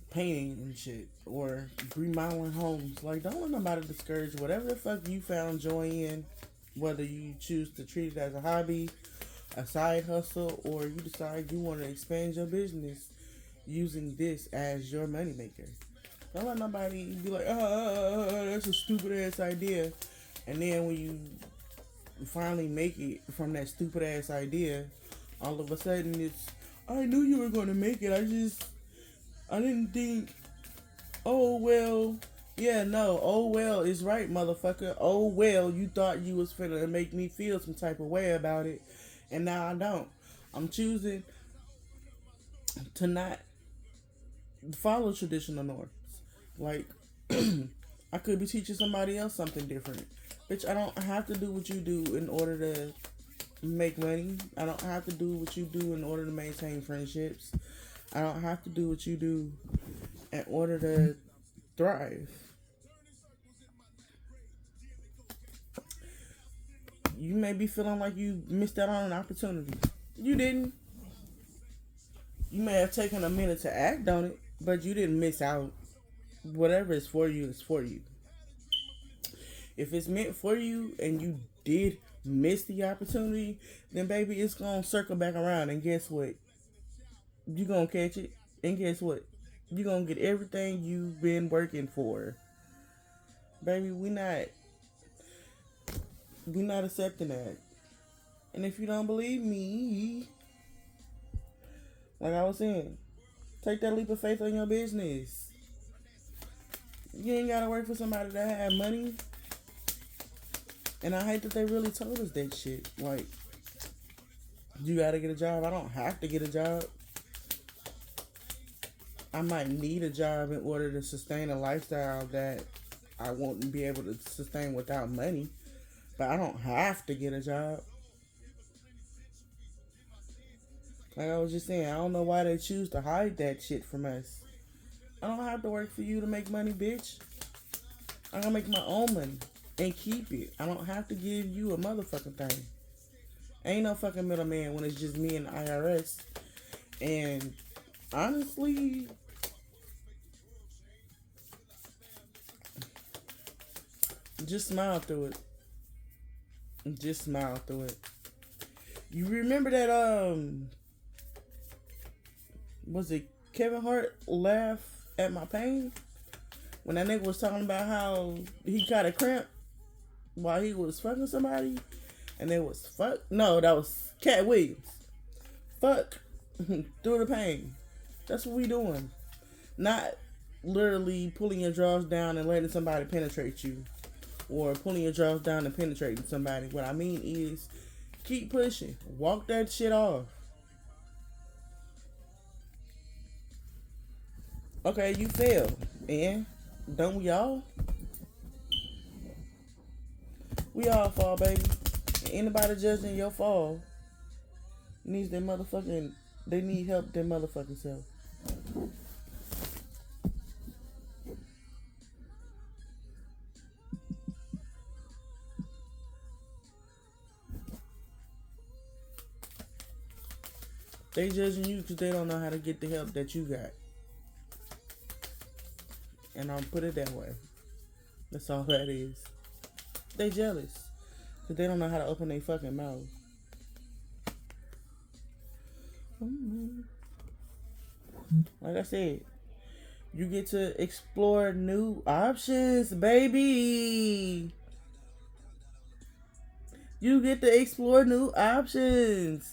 painting and shit or remodeling homes. Like, don't let nobody discourage whatever the fuck you found joy in, whether you choose to treat it as a hobby, a side hustle, or you decide you want to expand your business using this as your moneymaker. Don't let nobody be like, that's a stupid ass idea. And then when you finally make it from that stupid ass idea, all of a sudden it's, I knew you were going to make it. I didn't think, oh well. Yeah, no, oh well is right, motherfucker. Oh well, you thought you was finna make me feel some type of way about it, and now I don't. I'm choosing to not follow traditional norms. Like, I could be teaching somebody else something different. Bitch, I don't have to do what you do in order to make money. I don't have to do what you do in order to maintain friendships. I don't have to do what you do in order to thrive. You may be feeling like you missed out on an opportunity. You didn't. You may have taken a minute to act on it, but you didn't miss out. Whatever is for you is for you. If it's meant for you and you did miss the opportunity, then baby, it's gonna circle back around. And guess what? You gonna catch it. And guess what? You gonna get everything you've been working for. Baby, we not accepting that. And if you don't believe me, like I was saying, take that leap of faith on your business. You ain't gotta work for somebody that have money. And I hate that they really told us that shit. Like, you gotta get a job. I don't have to get a job. I might need a job in order to sustain a lifestyle that I won't be able to sustain without money. But I don't have to get a job. Like I was just saying, I don't know why they choose to hide that shit from us. I don't have to work for you to make money, bitch. I'm gonna make my own money and keep it. I don't have to give you a motherfucking thing. Ain't no fucking middleman when it's just me and the IRS. And honestly, just smile through it. Just smile through it. You remember that was it Kevin Hart laugh at my pain? When that nigga was talking about how he got a cramp while he was fucking somebody, and it was fuck. No, that was Cat Williams. Fuck through the pain. That's what we doing. Not literally pulling your drawers down and letting somebody penetrate you, or pulling your drawers down and penetrating somebody. What I mean is, keep pushing. Walk that shit off. Okay, you failed, and don't we all? We all fall, baby. And anybody judging your fall needs their motherfucking. They need help their motherfucking self. They judging you because they don't know how to get the help that you got. And I'll put it that way. That's all that is. They jealous. Because they don't know how to open their fucking mouth. Like I said, you get to explore new options, baby. You get to explore new options.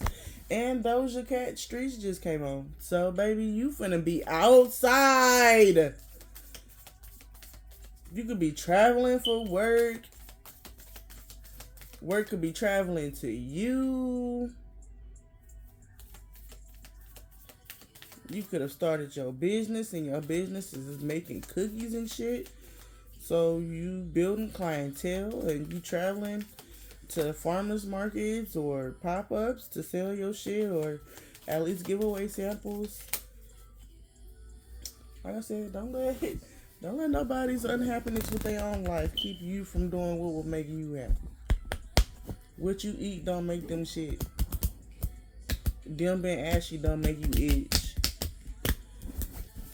And Doja Cat Streets just came on. So, baby, you finna be outside. You could be traveling for work. Work could be traveling to you. You could have started your business, and your business is making cookies and shit. So you building clientele, and you traveling to farmers markets or pop-ups to sell your shit, or at least give away samples. Like I said, don't let nobody's unhappiness with their own life keep you from doing what will make you happy. What you eat don't make them shit. Them being ashy don't make you itch.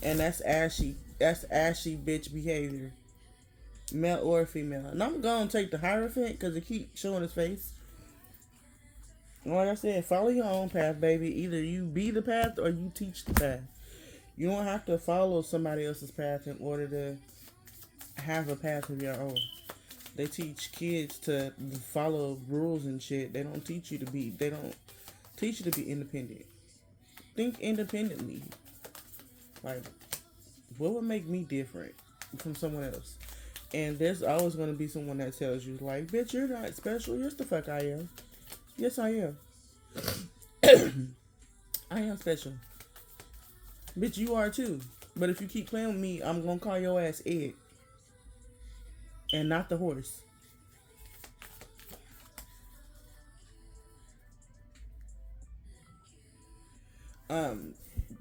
And that's ashy. That's ashy bitch behavior. Male or female. And I'm gonna take the Hierophant because it keeps showing his face. Like I said, follow your own path, baby. Either you be the path or you teach the path. You don't have to follow somebody else's path in order to have a path of your own. They teach kids to follow rules and shit. They don't teach you to be. They don't teach you to be independent. Think independently. Like, what would make me different from someone else? And there's always going to be someone that tells you, like, bitch, you're not special. Yes, the fuck I am. Yes, I am. I am special. Bitch, you are too. But if you keep playing with me, I'm going to call your ass Ed. And not the horse.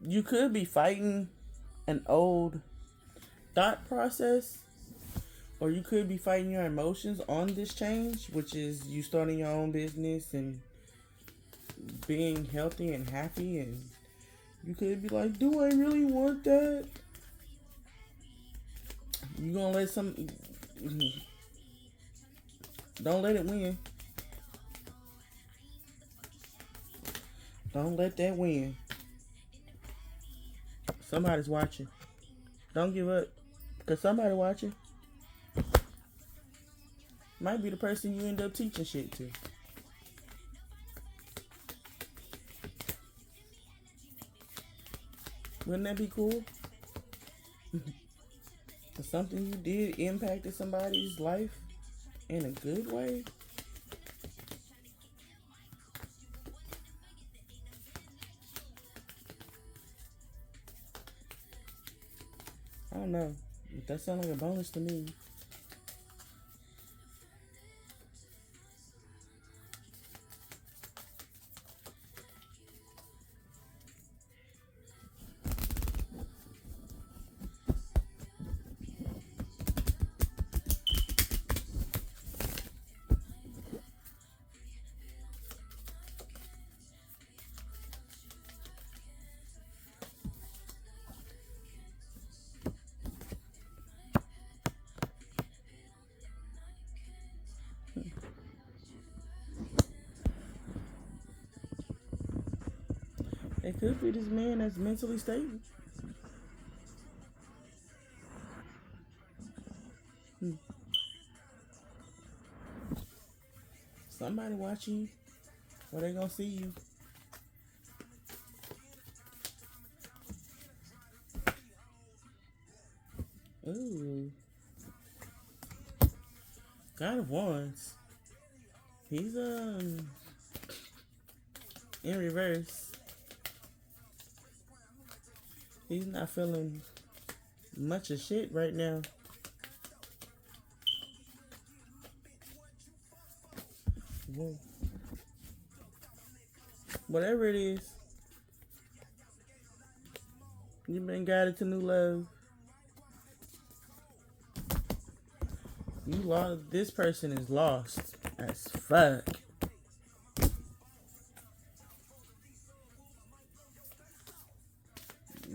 You could be fighting an old thought process, or you could be fighting your emotions on this change, which is you starting your own business and being healthy and happy. And you could be like, do I really want that? You gonna let some... Don't let it win. Don't let that win. Somebody's watching. Don't give up. Because somebody watching. Might be the person you end up teaching shit to. Wouldn't that be cool? Something you did impacted somebody's life in a good way. I don't know. That sounds like a bonus to me. It could be this man that's mentally stable. Somebody watching you, or they gonna see you. Ooh. God of Wands. He's in reverse. He's not feeling much of shit right now. Whoa. Whatever it is, you've been guided to new love. You lost. This person is lost as fuck.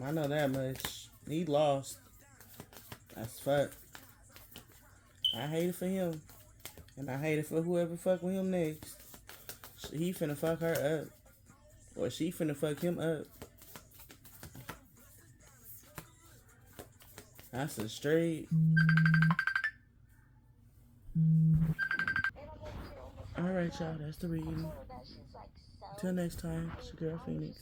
I know that much. He lost as fuck. I hate it for him. And I hate it for whoever fuck with him next. He finna fuck her up. Or she finna fuck him up. That's a straight. Alright, y'all. That's the reading. Until next time, it's your girl Phoenix.